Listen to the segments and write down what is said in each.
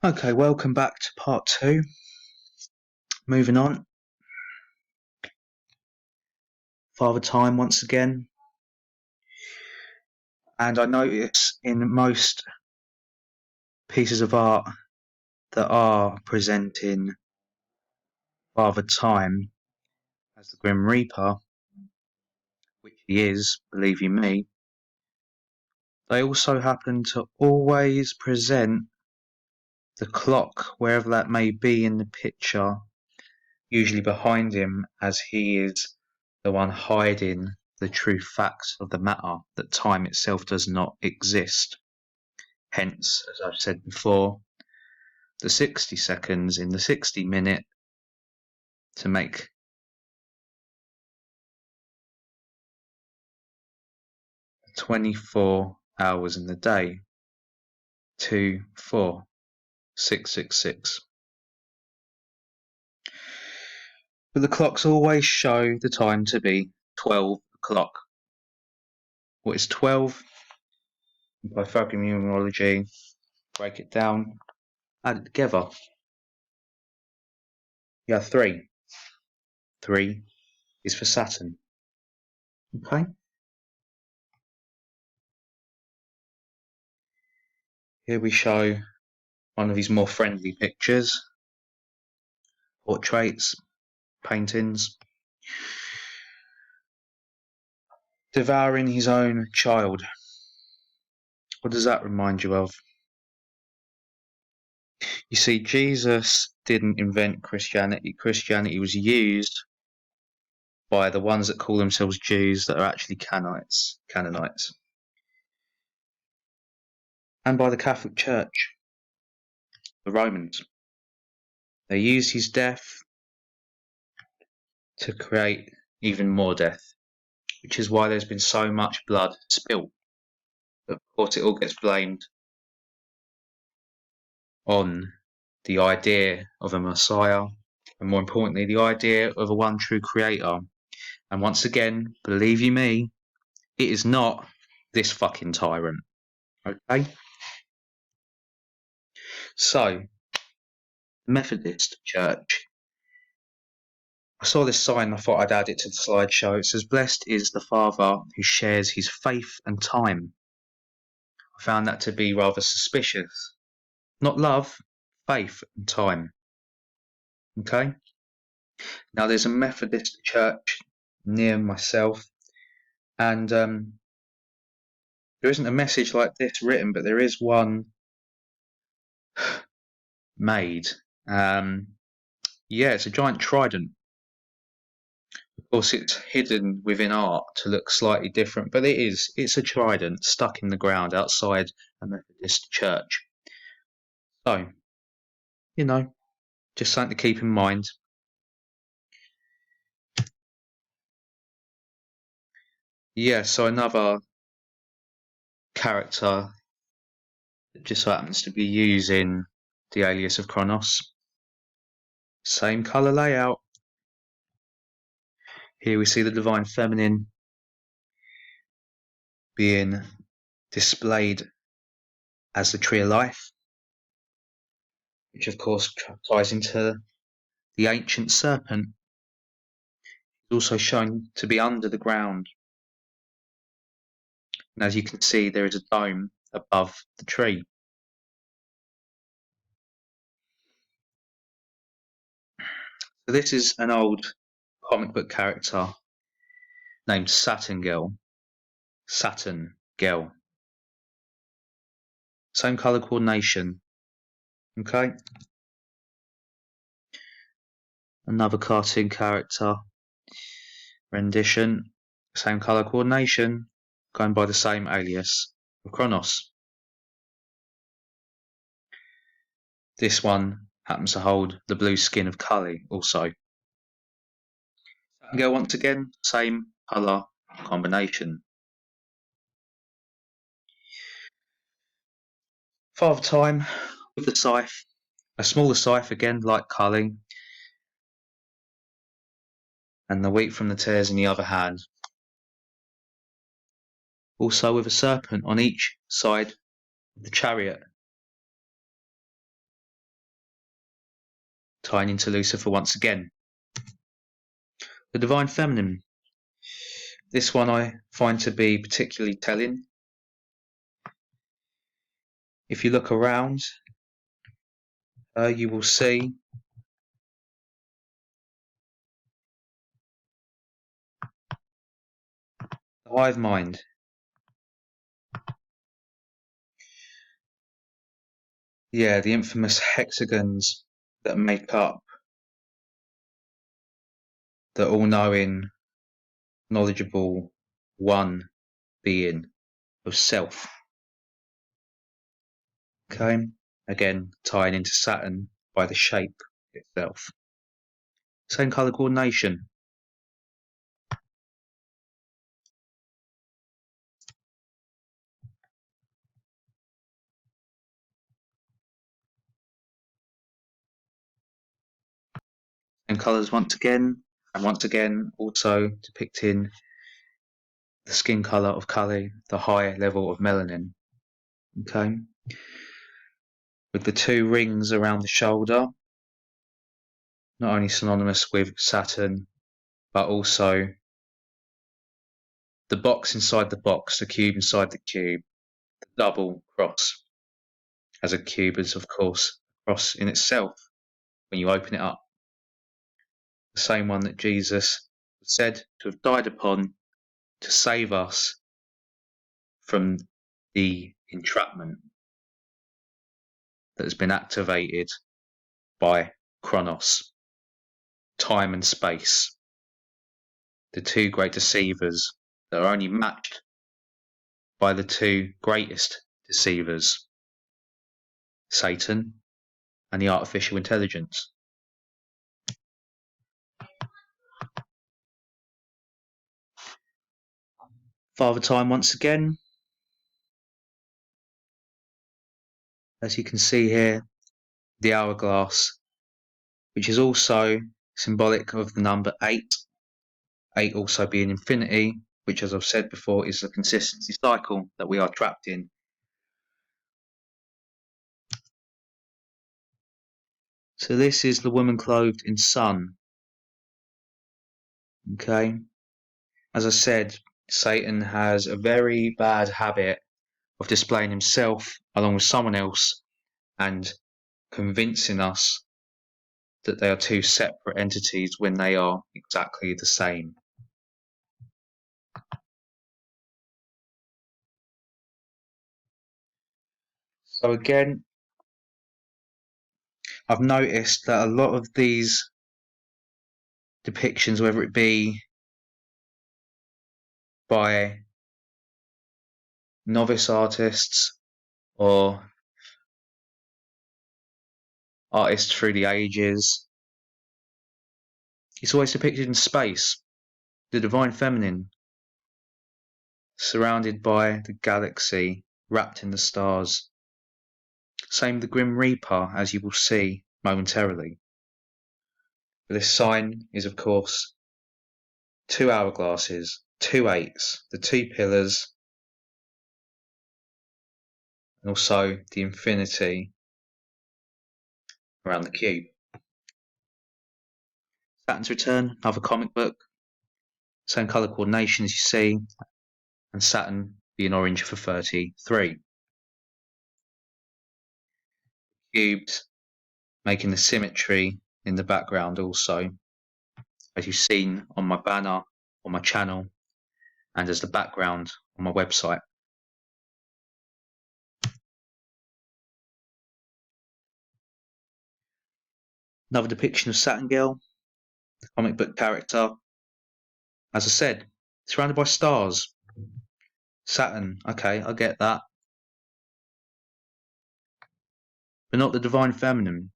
Okay, welcome back to part 2. Moving on. Father Time once again. And I notice in most pieces of art that are presenting Father Time as the Grim Reaper, which he is, believe you me, they also happen to always present the clock, wherever that may be in the picture, usually behind him, as he is the one hiding the true facts of the matter, that time itself does not exist. Hence, as I've said before, the 60 seconds in the 60 minute to make 24 hours in the day. 2, 4, 6, 6, 6. But the clocks always show the time to be 12 o'clock. What is 12? By fucking numerology, break it down, add it together. You have 3. 3 is for Saturn. Okay? Here we show one of his more friendly pictures. Portraits, paintings. Devouring his own child. What does that remind you of? You see, Jesus didn't invent Christianity. Christianity was used by the ones that call themselves Jews that are actually Canaanites. And by the Catholic Church, the Romans. They used his death to create even more death, which is why there's been so much blood spilt. But of course, it all gets blamed on the idea of a Messiah, and more importantly, the idea of a one true creator. And once again, believe you me, it is not this fucking tyrant. Okay? So, Methodist Church. I saw this sign, I thought I'd add it to the slideshow. It says, "Blessed is the Father who shares his faith and time." I found that to be rather suspicious. Not love, faith and time. Okay? Now, there's a Methodist church near myself, and there isn't a message like this written, but there is one made. Yeah, it's a giant trident. Of course, it's hidden within art to look slightly different, but it's a trident stuck in the ground outside a Methodist church. So, just something to keep in mind. Yeah, so another character that just happens to be using the alias of Kronos. Same colour layout. Here we see the Divine Feminine being displayed as the Tree of Life, which of course ties into the ancient serpent. It's also shown to be under the ground. And as you can see, there is a dome above the tree. So this is an old comic book character named Saturn Girl. Saturn Girl. Same colour coordination. Okay. Another cartoon character rendition. Same colour coordination. Going by the same alias of Kronos. This one happens to hold the blue skin of Kali also. Saturn Girl once again, same colour combination. Father Time with the scythe. A smaller scythe again, like Kali. And the wheat from the tares in the other hand. Also with a serpent on each side of the chariot. tying into Lucifer once again. The Divine Feminine. This one I find to be particularly telling. If you look around, you will see the hive mind. Yeah, the infamous hexagons that make up the all-knowing, knowledgeable one being of self. Okay, again tying into Saturn by the shape itself. Same colour coordination. And colours once again, and once again also depicting the skin colour of Kali, the high level of melanin. Okay, with the two rings around the shoulder, not only synonymous with Saturn, but also the box inside the box, the cube inside the cube, the double cross, as a cube is of course a cross in itself when you open it up. The same one that Jesus was said to have died upon to save us from the entrapment that has been activated by Chronos, time and space, the two great deceivers that are only matched by the two greatest deceivers, Satan and the artificial intelligence. Father Time once again. As you can see here, the hourglass, which is also symbolic of the number 8. 8 also being infinity, which, as I've said before, is a consistency cycle that we are trapped in. So this is the woman clothed in sun. Okay. As I said, Satan has a very bad habit of displaying himself along with someone else and convincing us that they are two separate entities when they are exactly the same. So again, I've noticed that a lot of these depictions, whether it be by novice artists or artists through the ages, it's always depicted in space, the divine feminine, surrounded by the galaxy, wrapped in the stars. Same with the Grim Reaper, as you will see momentarily. But this sign is, of course, two hourglasses, two 8s, the two pillars, and also the infinity around the cube. Saturn's Return, another comic book, same colour coordination as you see, and Saturn being orange for 33. Cubes making the symmetry in the background also, as you've seen on my banner, on my channel, and as the background on my website. Another depiction of Saturn Girl, the comic book character. As I said, surrounded by stars. Saturn, okay, I get that. But not the divine feminine.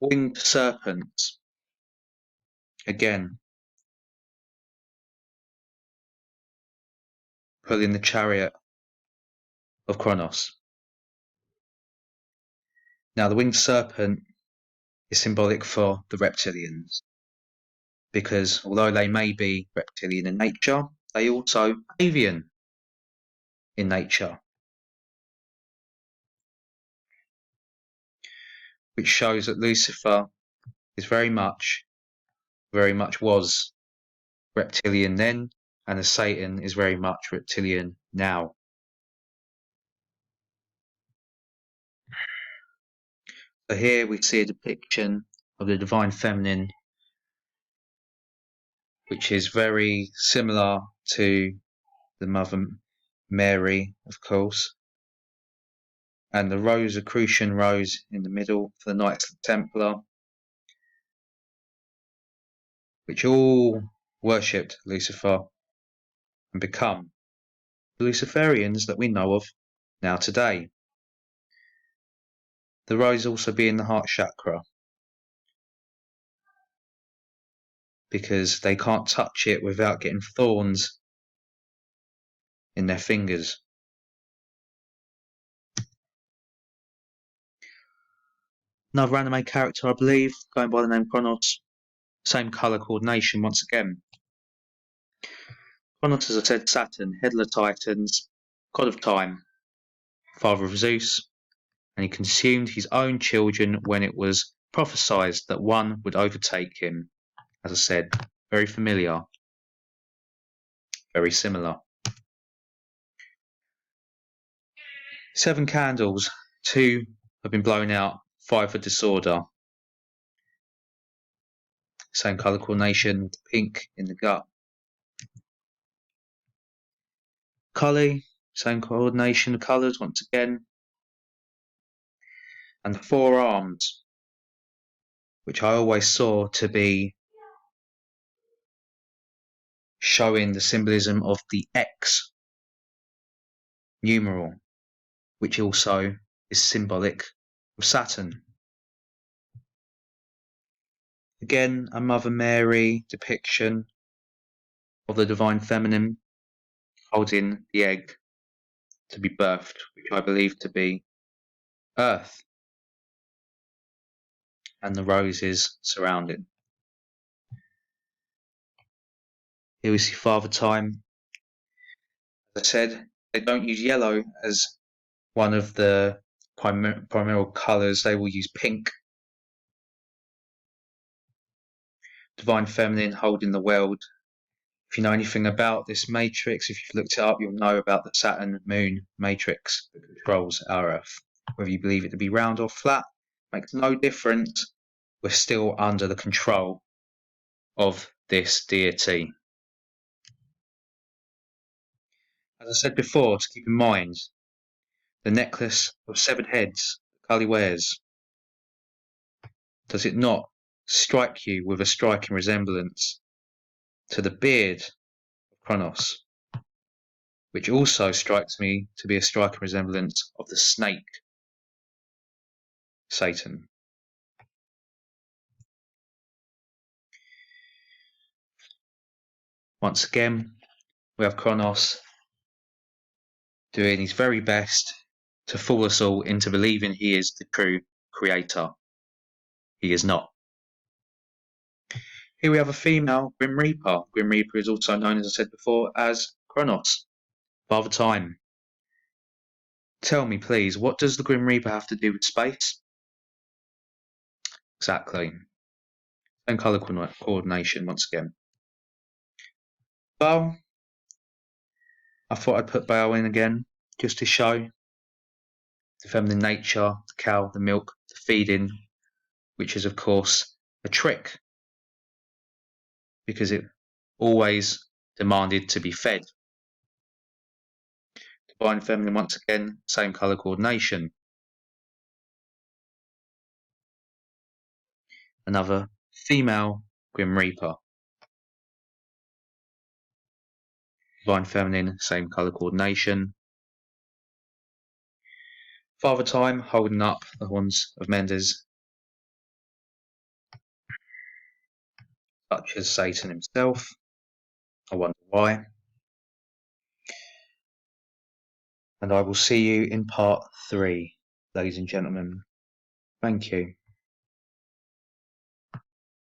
Winged serpents. Again, pulling the chariot of Kronos. Now, the winged serpent is symbolic for the reptilians, because although they may be reptilian in nature, they also avian in nature. which shows that Lucifer is very much was reptilian then, and the Satan is very much reptilian now. So here we see a depiction of the divine feminine, which is very similar to the Mother Mary, of course, and the Rosicrucian rose in the middle for the Knights Templar, which all worshipped Lucifer and become the Luciferians that we know of now today. The rose also being the heart chakra, because they can't touch it without getting thorns in their fingers. Another anime character, I believe, going by the name Kronos. Same colour coordination once again. Kronos, as I said, Saturn, head of the Titans, god of time, father of Zeus, and he consumed his own children when it was prophesied that one would overtake him. As I said, very familiar, very similar. 7 candles, 2 have been blown out, 5 for disorder. Same colour coordination, pink in the gut. Kali, same coordination of colours once again. And the 4 arms, which I always saw to be showing the symbolism of the X numeral, which also is symbolic of Saturn. Again, a Mother Mary depiction of the divine feminine holding the egg to be birthed, which I believe to be Earth, and the roses surrounding. Here we see Father Time. As I said, they don't use yellow as one of the primary colours. They will use pink. Divine feminine holding the world. If you know anything about this matrix, if you've looked it up, you'll know about the Saturn Moon matrix that controls our Earth. Whether you believe it to be round or flat makes no difference. We're still under the control of this deity. As I said before, to keep in mind, the necklace of 7 heads that Kali wears, does it not strike you with a striking resemblance to the beard of Kronos, which also strikes me to be a striking resemblance of the snake, Satan? Once again, we have Kronos doing his very best to fool us all into believing he is the true creator. He is not. Here we have a female Grim Reaper. Grim Reaper is also known, as I said before, as Kronos, Father Time. Tell me, please, what does the Grim Reaper have to do with space? Exactly. And colour coordination once again. Baal. I thought I'd put Baal in again, just to show the feminine nature, the cow, the milk, the feeding, which is of course a trick, because it always demanded to be fed. Divine feminine once again, same colour coordination. Another female Grim Reaper. Divine feminine, same colour coordination. Father Time holding up the horns of Mendes, such as Satan himself. I wonder why. And I will see you in part 3, ladies and gentlemen. Thank you.